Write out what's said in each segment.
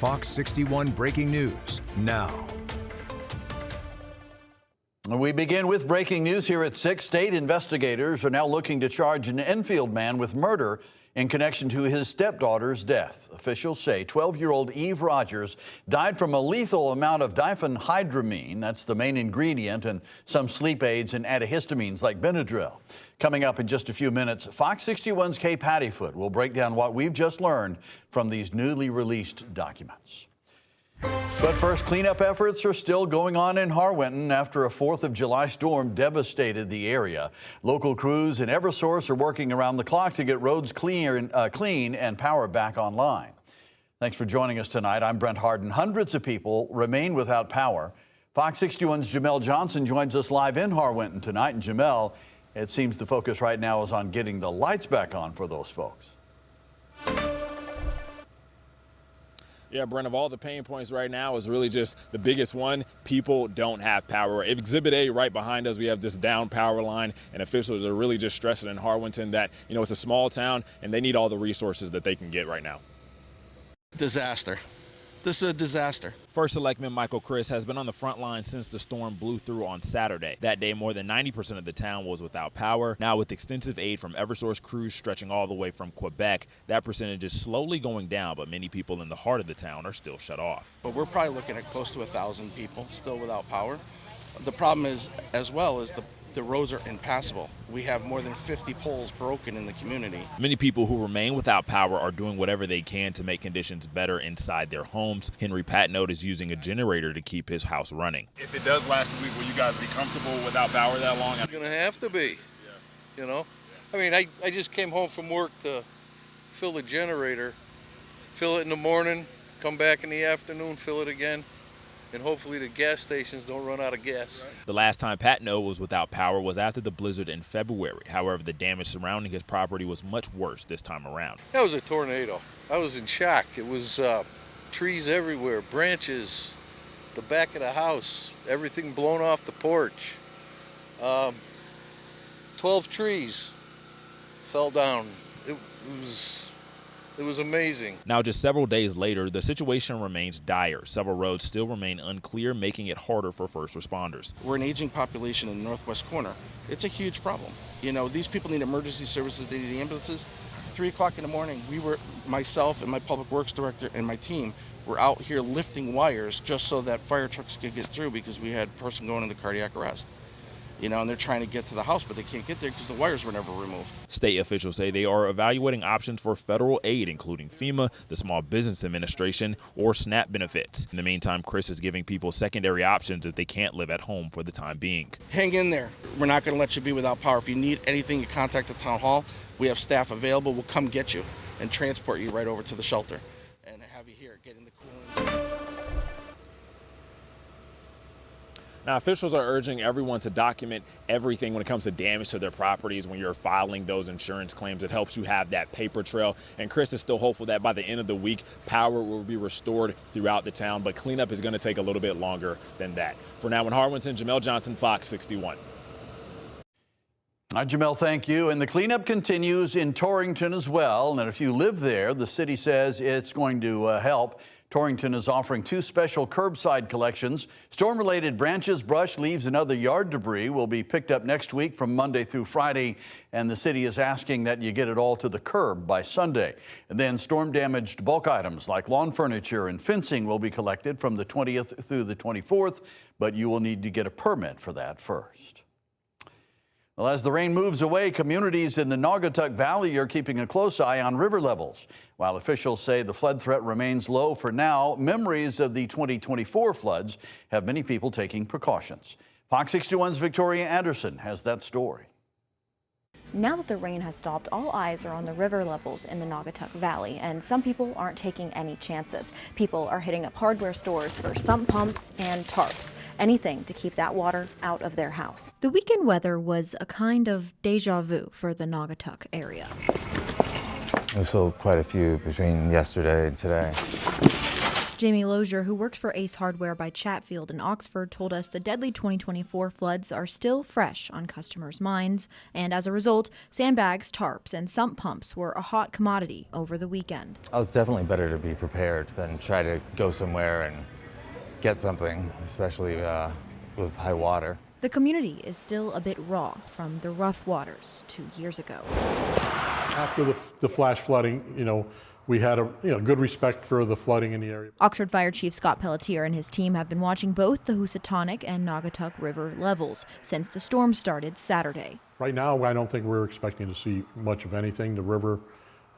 Fox 61 breaking news now. We begin with breaking news here at 6. State investigators are now looking to charge an Enfield man with murder in connection to his stepdaughter's death. Officials say 12-year-old Eve Rogers died from a lethal amount of diphenhydramine. That's the main ingredient, and some sleep aids and antihistamines like Benadryl. Coming up in just a few minutes, Fox 61's Kay Pattyfoot will break down what we've just learned from these newly released documents. But first, cleanup efforts are still going on in Harwinton after a 4th of July storm devastated the area. Local crews and Eversource are working around the clock to get roads clean and power back online. Thanks for joining us tonight. I'm Brent Harden. Hundreds of people remain without power. Fox 61's Jamel Johnson joins us live in Harwinton tonight. And Jamel, it seems the focus right now is on getting the lights back on for those folks. Yeah, Brent, of all the pain points right now is really just the biggest one. People don't have power. If Exhibit A right behind us, we have this down power line, and officials are really just stressing in Harwinton that, it's a small town and they need all the resources that they can get right now. Disaster. This is a disaster. First Selectman Michael Chris has been on the front line since the storm blew through on Saturday. That day, more than 90% of the town was without power. Now, with extensive aid from Eversource crews stretching all the way from Quebec, that percentage is slowly going down, but many people in the heart of the town are still shut off. But we're probably looking at close to 1,000 people still without power. The problem is, as well, is the roads are impassable. We have more than 50 poles broken in the community. Many people who remain without power are doing whatever they can to make conditions better inside their homes. Henry Patnote is using a generator to keep his house running. If it does last a week, will you guys be comfortable without power that long? You're going to have to be, I mean, I just came home from work to fill the generator, fill it in the morning, come back in the afternoon, fill it again. And hopefully the gas stations don't run out of gas. The last time Patnote was without power was after the blizzard in February. However, the damage surrounding his property was much worse this time around. That was a tornado. I was in shock. It was trees everywhere, branches, the back of the house, everything blown off the porch. 12 trees fell down. It was amazing. Now, just several days later, the situation remains dire. Several roads still remain unclear, making it harder for first responders. We're an aging population in the northwest corner. It's a huge problem. These people need emergency services, they need ambulances. 3 o'clock in the morning, myself and my public works director and my team were out here lifting wires just so that fire trucks could get through because we had a person going into cardiac arrest. And they're trying to get to the house, but they can't get there because the wires were never removed. State officials say they are evaluating options for federal aid, including FEMA, the Small Business Administration, or SNAP benefits. In the meantime, Chris is giving people secondary options if they can't live at home for the time being. Hang in there. We're not going to let you be without power. If you need anything, you contact the town hall. We have staff available. We'll come get you and transport you right over to the shelter and have you here, get in the cooling. Now, officials are urging everyone to document everything when it comes to damage to their properties when you're filing those insurance claims. It helps you have that paper trail. And Chris is still hopeful that by the end of the week, power will be restored throughout the town. But cleanup is going to take a little bit longer than that. For now in Harwinton, Jamel Johnson, Fox 61. Jamel, thank you. And the cleanup continues in Torrington as well. And if you live there, the city says it's going to help. Torrington is offering 2 special curbside collections. Storm-related branches, brush, leaves, and other yard debris will be picked up next week from Monday through Friday, and the city is asking that you get it all to the curb by Sunday. And then storm-damaged bulk items like lawn furniture and fencing will be collected from the 20th through the 24th, but you will need to get a permit for that first. Well, as the rain moves away, communities in the Naugatuck Valley are keeping a close eye on river levels. While officials say the flood threat remains low for now, memories of the 2024 floods have many people taking precautions. Fox 61's Victoria Anderson has that story. Now that the rain has stopped, all eyes are on the river levels in the Naugatuck Valley, and some people aren't taking any chances. People are hitting up hardware stores for sump pumps and tarps, anything to keep that water out of their house. The weekend weather was a kind of deja vu for the Naugatuck area. We sold quite a few between yesterday and today. Jamie Lozier, who works for Ace Hardware by Chatfield in Oxford, told us the deadly 2024 floods are still fresh on customers' minds, and as a result, sandbags, tarps, and sump pumps were a hot commodity over the weekend. Oh, it's definitely better to be prepared than try to go somewhere and get something, especially with high water. The community is still a bit raw from the rough waters 2 years ago. After the flash flooding, we had a good respect for the flooding in the area. Oxford Fire Chief Scott Pelletier and his team have been watching both the Housatonic and Naugatuck River levels since the storm started Saturday. Right now, I don't think we're expecting to see much of anything. The river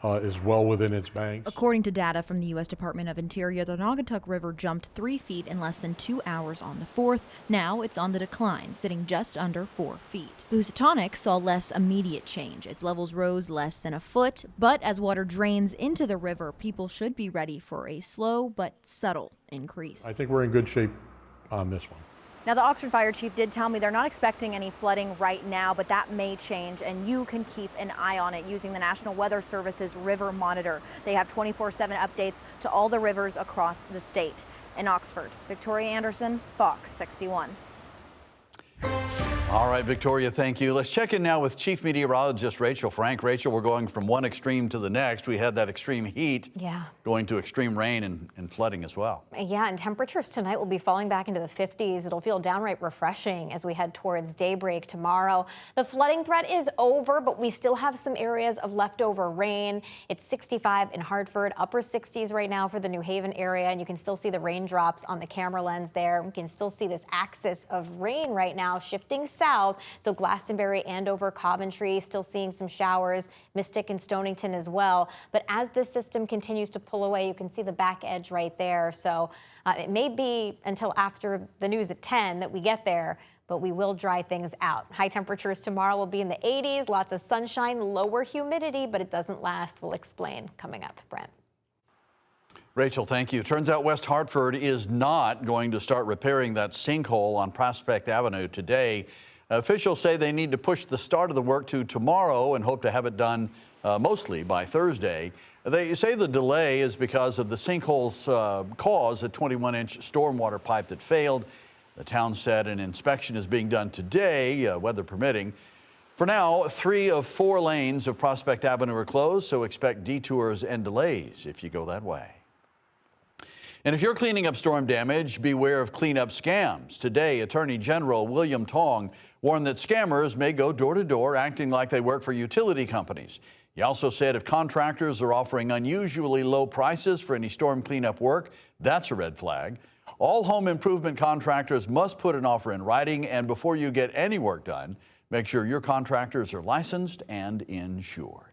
is well within its banks. According to data from the U.S. Department of Interior, the Naugatuck River jumped 3 feet in less than 2 hours on the 4th. Now it's on the decline, sitting just under 4 feet. The Housatonic saw less immediate change. Its levels rose less than a foot, but as water drains into the river, people should be ready for a slow but subtle increase. I think we're in good shape on this one. Now, the Oxford Fire Chief did tell me they're not expecting any flooding right now, but that may change, and you can keep an eye on it using the National Weather Service's River Monitor. They have 24/7 updates to all the rivers across the state. In Oxford, Victoria Anderson, Fox 61. All right, Victoria, thank you. Let's check in now with Chief Meteorologist Rachel Frank. Rachel, we're going from one extreme to the next. We had that extreme heat going to extreme rain and flooding as well. Yeah, and temperatures tonight will be falling back into the 50s. It'll feel downright refreshing as we head towards daybreak tomorrow. The flooding threat is over, but we still have some areas of leftover rain. It's 65 in Hartford, upper 60s right now for the New Haven area, and you can still see the raindrops on the camera lens there. We can still see this axis of rain right now shifting south. So Glastonbury, Andover, Coventry, still seeing some showers, Mystic and Stonington as well. But as this system continues to pull away, you can see the back edge right there. So it may be until after the news at 10 that we get there, but we will dry things out. High temperatures tomorrow will be in the 80s, lots of sunshine, lower humidity, but it doesn't last. We'll explain coming up. Brent. Rachel, thank you. Turns out West Hartford is not going to start repairing that sinkhole on Prospect Avenue today. Officials say they need to push the start of the work to tomorrow and hope to have it done mostly by Thursday. They say the delay is because of the sinkhole's cause, a 21-inch stormwater pipe that failed. The town said an inspection is being done today, weather permitting. For now, 3 of 4 lanes of Prospect Avenue are closed, so expect detours and delays if you go that way. And if you're cleaning up storm damage, beware of cleanup scams. Today, Attorney General William Tong warned that scammers may go door to door acting like they work for utility companies. He also said if contractors are offering unusually low prices for any storm cleanup work, that's a red flag. All home improvement contractors must put an offer in writing, and before you get any work done, make sure your contractors are licensed and insured.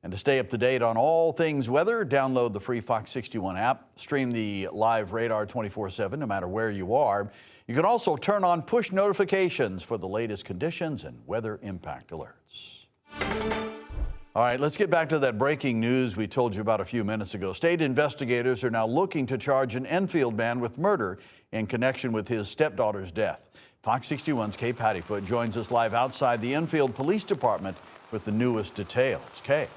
And to stay up to date on all things weather, download the free Fox 61 app, stream the live radar 24/7 no matter where you are. You can also turn on push notifications for the latest conditions and weather impact alerts. All right, let's get back to that breaking news we told you about a few minutes ago. State investigators are now looking to charge an Enfield man with murder in connection with his stepdaughter's death. Fox 61's Kay Pattyfoot joins us live outside the Enfield Police Department with the newest details. Kay.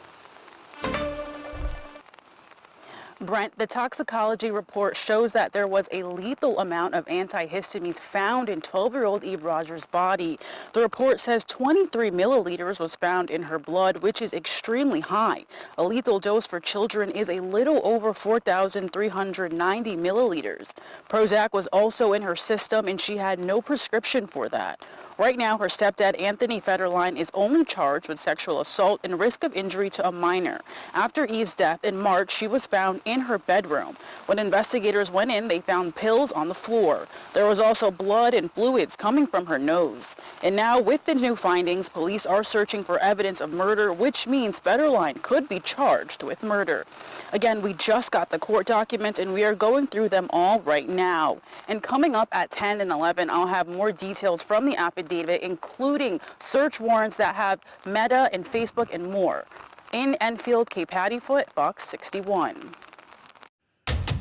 Brent, the toxicology report shows that there was a lethal amount of antihistamines found in 12-year-old Eve Rogers' body. The report says 23 milliliters was found in her blood, which is extremely high. A lethal dose for children is a little over 4,390 milliliters. Prozac was also in her system, and she had no prescription for that. Right now, her stepdad, Anthony Federline, is only charged with sexual assault and risk of injury to a minor. After Eve's death in March, she was found in her bedroom. When investigators went in, they found pills on the floor. There was also blood and fluids coming from her nose. And now, with the new findings, police are searching for evidence of murder, which means Federline could be charged with murder. Again, we just got the court documents, and we are going through them all right now. And coming up at 10 and 11, I'll have more details from the affidavit, including search warrants that have Meta and Facebook and more. In Enfield, Kay Pattyfoot, Fox 61.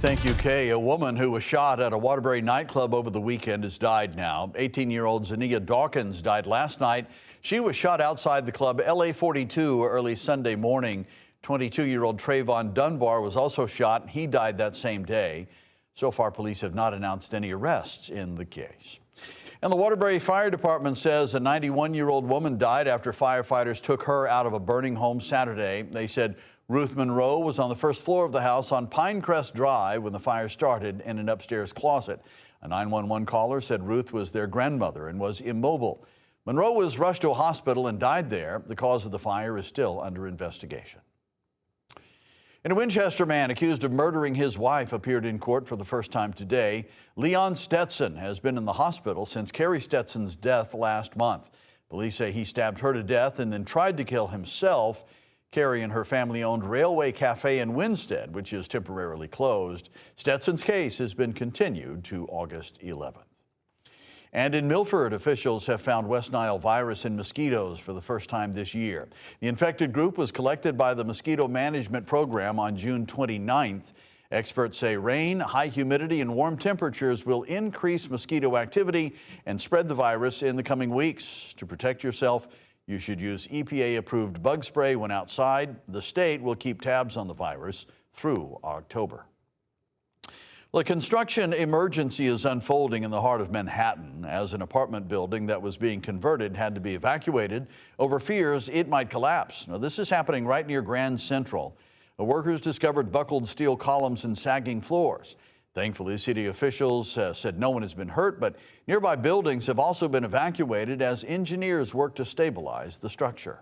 Thank you, Kay. A woman who was shot at a Waterbury nightclub over the weekend has died now. 18-year-old Zania Dawkins died last night. She was shot outside the club LA 42 early Sunday morning. 22-year-old Trayvon Dunbar was also shot. He died that same day. So far, police have not announced any arrests in the case. And the Waterbury Fire Department says a 91-year-old woman died after firefighters took her out of a burning home Saturday. They said Ruth Monroe was on the first floor of the house on Pinecrest Drive when the fire started in an upstairs closet. A 911 caller said Ruth was their grandmother and was immobile. Monroe was rushed to a hospital and died there. The cause of the fire is still under investigation. And a Winchester man accused of murdering his wife appeared in court for the first time today. Leon Stetson has been in the hospital since Carrie Stetson's death last month. Police say he stabbed her to death and then tried to kill himself. Carrie and her family owned Railway Cafe in Winstead, which is temporarily closed. Stetson's case has been continued to August 11th. And in Milford, officials have found West Nile virus in mosquitoes for the first time this year. The infected group was collected by the Mosquito Management Program on June 29th. Experts say rain, high humidity, and warm temperatures will increase mosquito activity and spread the virus in the coming weeks. To protect yourself, you should use EPA-approved bug spray when outside. The state will keep tabs on the virus through October. Well, a construction emergency is unfolding in the heart of Manhattan as an apartment building that was being converted had to be evacuated over fears it might collapse. Now, this is happening right near Grand Central. The workers discovered buckled steel columns and sagging floors. Thankfully, city officials said no one has been hurt, but nearby buildings have also been evacuated as engineers work to stabilize the structure.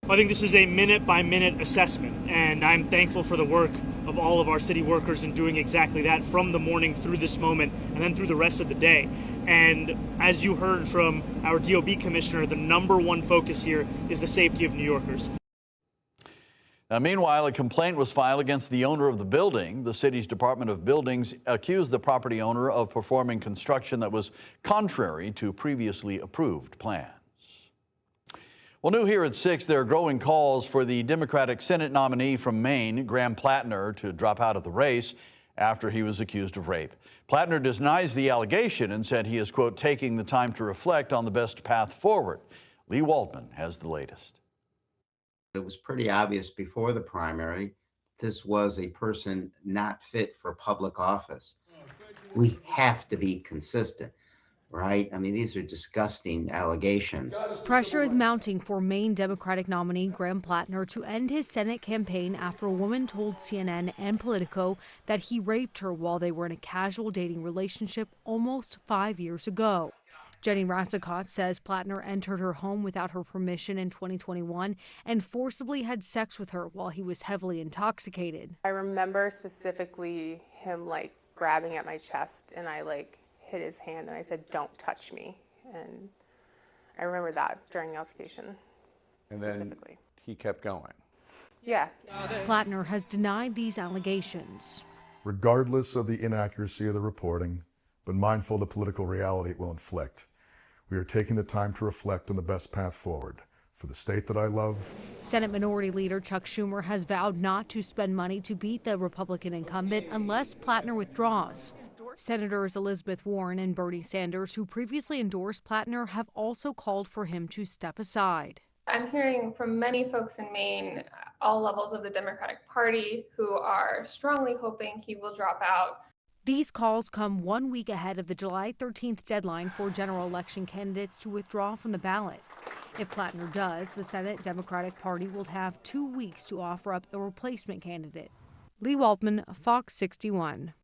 I think this is a minute-by-minute assessment, and I'm thankful for the work of all of our city workers in doing exactly that from the morning through this moment and then through the rest of the day. And as you heard from our DOB commissioner, the number one focus here is the safety of New Yorkers. Now, meanwhile, a complaint was filed against the owner of the building. The city's Department of Buildings accused the property owner of performing construction that was contrary to previously approved plans. Well, new here at 6, there are growing calls for the Democratic Senate nominee from Maine, Graham Plattner, to drop out of the race after he was accused of rape. Plattner denies the allegation and said he is, quote, taking the time to reflect on the best path forward. Lee Waldman has the latest. It was pretty obvious before the primary this was a person not fit for public office. We have to be consistent. Right? I mean, these are disgusting allegations. Pressure is mounting for Maine Democratic nominee Graham Plattner to end his Senate campaign after a woman told CNN and Politico that he raped her while they were in a casual dating relationship almost 5 years ago. Jenny Rassicott says Plattner entered her home without her permission in 2021 and forcibly had sex with her while he was heavily intoxicated. I remember specifically him grabbing at my chest, and I hit his hand and I said, "Don't touch me." And I remember that during the altercation. And then he kept going. Yeah. Plattner has denied these allegations. Regardless of the inaccuracy of the reporting, but mindful of the political reality it will inflict, we are taking the time to reflect on the best path forward for the state that I love. Senate Minority Leader Chuck Schumer has vowed not to spend money to beat the Republican incumbent unless Plattner withdraws. Senators Elizabeth Warren and Bernie Sanders, who previously endorsed Plattner, have also called for him to step aside. I'm hearing from many folks in Maine, all levels of the Democratic Party, who are strongly hoping he will drop out. These calls come 1 week ahead of the July 13th deadline for general election candidates to withdraw from the ballot. If Plattner does, the Senate Democratic Party will have 2 weeks to offer up a replacement candidate. Lee Waldman, Fox 61.